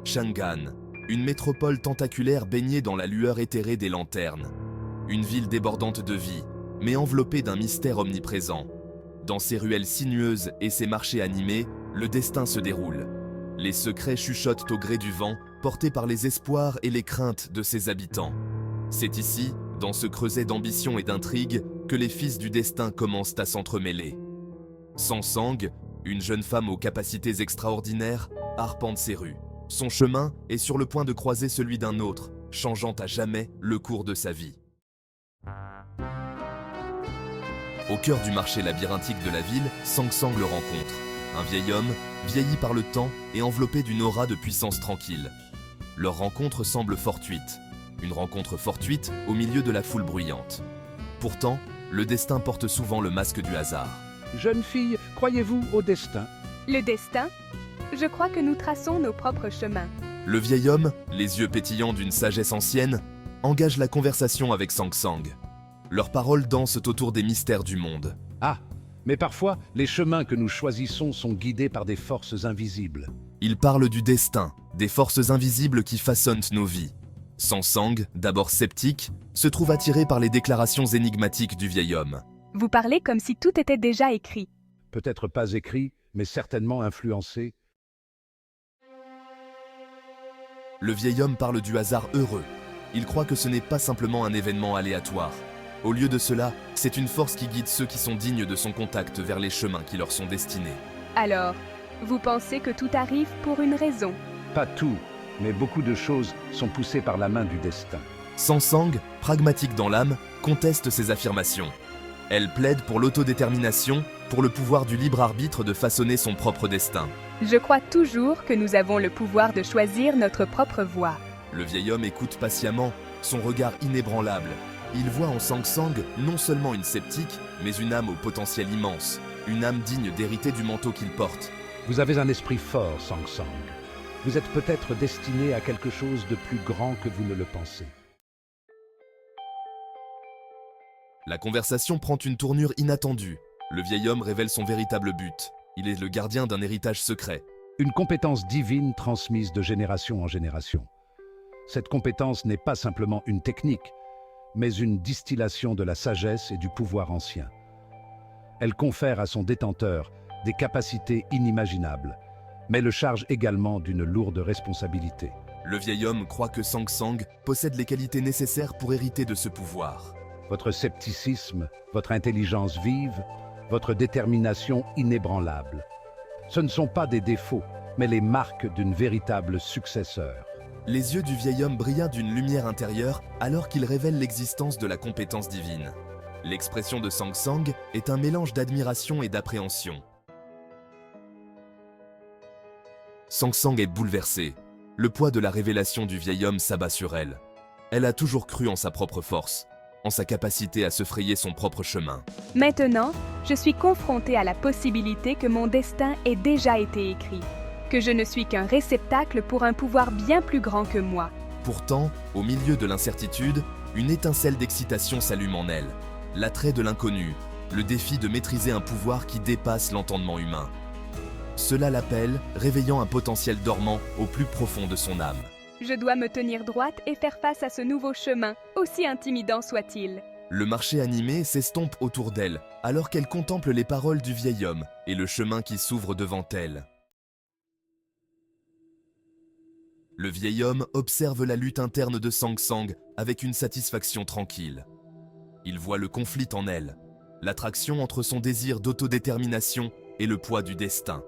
Chang'an, une métropole tentaculaire baignée dans la lueur éthérée des lanternes. Une ville débordante de vie, mais enveloppée d'un mystère omniprésent. Dans ses ruelles sinueuses et ses marchés animés, le destin se déroule. Les secrets chuchotent au gré du vent, portés par les espoirs et les craintes de ses habitants. C'est ici, dans ce creuset d'ambition et d'intrigue, que les fils du destin commencent à s'entremêler. Sangsang, une jeune femme aux capacités extraordinaires, arpente ses rues. Son chemin est sur le point de croiser celui d'un autre, changeant à jamais le cours de sa vie. Au cœur du marché labyrinthique de la ville, Sangsang le rencontre. Un vieil homme, vieilli par le temps et enveloppé d'une aura de puissance tranquille. Leur rencontre semble fortuite. Une rencontre fortuite au milieu de la foule bruyante. Pourtant, le destin porte souvent le masque du hasard. Jeune fille, croyez-vous au destin? Le destin? Je crois que nous traçons nos propres chemins. Le vieil homme, les yeux pétillants d'une sagesse ancienne, engage la conversation avec Sangsang. Leurs paroles dansent autour des mystères du monde. Ah, mais parfois, les chemins que nous choisissons sont guidés par des forces invisibles. Il parle du destin, des forces invisibles qui façonnent nos vies. Sangsang, d'abord sceptique, se trouve attiré par les déclarations énigmatiques du vieil homme. Vous parlez comme si tout était déjà écrit. Peut-être pas écrit, mais certainement influencé. Le vieil homme parle du hasard heureux. Il croit que ce n'est pas simplement un événement aléatoire. Au lieu de cela, c'est une force qui guide ceux qui sont dignes de son contact vers les chemins qui leur sont destinés. Alors, vous pensez que tout arrive pour une raison? Pas tout, mais beaucoup de choses sont poussées par la main du destin. Sangsang, pragmatique dans l'âme, conteste ces affirmations. Elle plaide pour l'autodétermination, pour le pouvoir du libre arbitre de façonner son propre destin. Je crois toujours que nous avons le pouvoir de choisir notre propre voie. Le vieil homme écoute patiemment, son regard inébranlable. Il voit en Sangsang non seulement une sceptique, mais une âme au potentiel immense, une âme digne d'hériter du manteau qu'il porte. Vous avez un esprit fort, Sangsang. Vous êtes peut-être destiné à quelque chose de plus grand que vous ne le pensez. La conversation prend une tournure inattendue. Le vieil homme révèle son véritable but. Il est le gardien d'un héritage secret. Une compétence divine transmise de génération en génération. Cette compétence n'est pas simplement une technique, mais une distillation de la sagesse et du pouvoir ancien. Elle confère à son détenteur des capacités inimaginables, mais le charge également d'une lourde responsabilité. Le vieil homme croit que Sangsang possède les qualités nécessaires pour hériter de ce pouvoir. Votre scepticisme, votre intelligence vive, votre détermination inébranlable. Ce ne sont pas des défauts, mais les marques d'une véritable successeur. Les yeux du vieil homme brillent d'une lumière intérieure alors qu'il révèle l'existence de la compétence divine. L'expression de Sangsang est un mélange d'admiration et d'appréhension. Sangsang est bouleversée. Le poids de la révélation du vieil homme s'abat sur elle. Elle a toujours cru en sa propre force, en sa capacité à se frayer son propre chemin. Maintenant, je suis confrontée à la possibilité que mon destin ait déjà été écrit, que je ne suis qu'un réceptacle pour un pouvoir bien plus grand que moi. Pourtant, au milieu de l'incertitude, une étincelle d'excitation s'allume en elle. L'attrait de l'inconnu, le défi de maîtriser un pouvoir qui dépasse l'entendement humain. Cela l'appelle, réveillant un potentiel dormant au plus profond de son âme. Je dois me tenir droite et faire face à ce nouveau chemin, aussi intimidant soit-il. Le marché animé s'estompe autour d'elle, alors qu'elle contemple les paroles du vieil homme et le chemin qui s'ouvre devant elle. Le vieil homme observe la lutte interne de Sangsang avec une satisfaction tranquille. Il voit le conflit en elle, l'attraction entre son désir d'autodétermination et le poids du destin.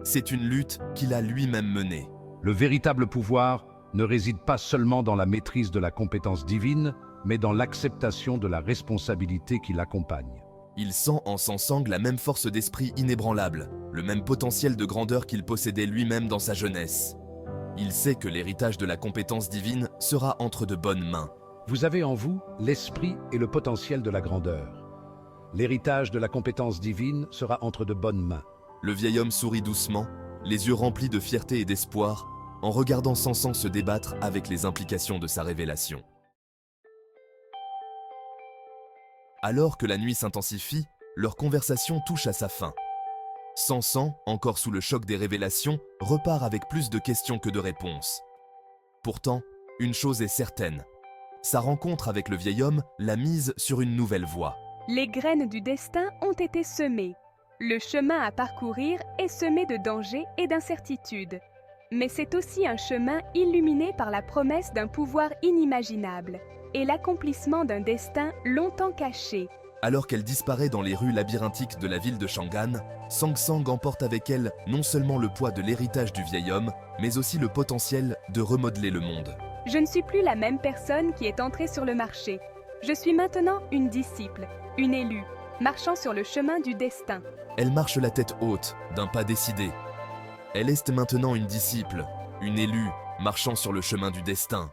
C'est une lutte qu'il a lui-même menée. Le véritable pouvoir ne réside pas seulement dans la maîtrise de la compétence divine, mais dans l'acceptation de la responsabilité qui l'accompagne. Il sent en Sangsang la même force d'esprit inébranlable, le même potentiel de grandeur qu'il possédait lui-même dans sa jeunesse. Il sait que l'héritage de la compétence divine sera entre de bonnes mains. Vous avez en vous l'esprit et le potentiel de la grandeur. L'héritage de la compétence divine sera entre de bonnes mains. Le vieil homme sourit doucement, les yeux remplis de fierté et d'espoir, en regardant Sangsang se débattre avec les implications de sa révélation. Alors que la nuit s'intensifie, leur conversation touche à sa fin. Sansan, encore sous le choc des révélations, repart avec plus de questions que de réponses. Pourtant, une chose est certaine. Sa rencontre avec le vieil homme l'a mise sur une nouvelle voie. Les graines du destin ont été semées. Le chemin à parcourir est semé de dangers et d'incertitudes. Mais c'est aussi un chemin illuminé par la promesse d'un pouvoir inimaginable et l'accomplissement d'un destin longtemps caché. Alors qu'elle disparaît dans les rues labyrinthiques de la ville de Chang'an, Sang Sang emporte avec elle non seulement le poids de l'héritage du vieil homme, mais aussi le potentiel de remodeler le monde. Je ne suis plus la même personne qui est entrée sur le marché. Je suis maintenant une disciple, une élue, marchant sur le chemin du destin. Elle marche la tête haute, d'un pas décidé. Elle est maintenant une disciple, une élue, marchant sur le chemin du destin.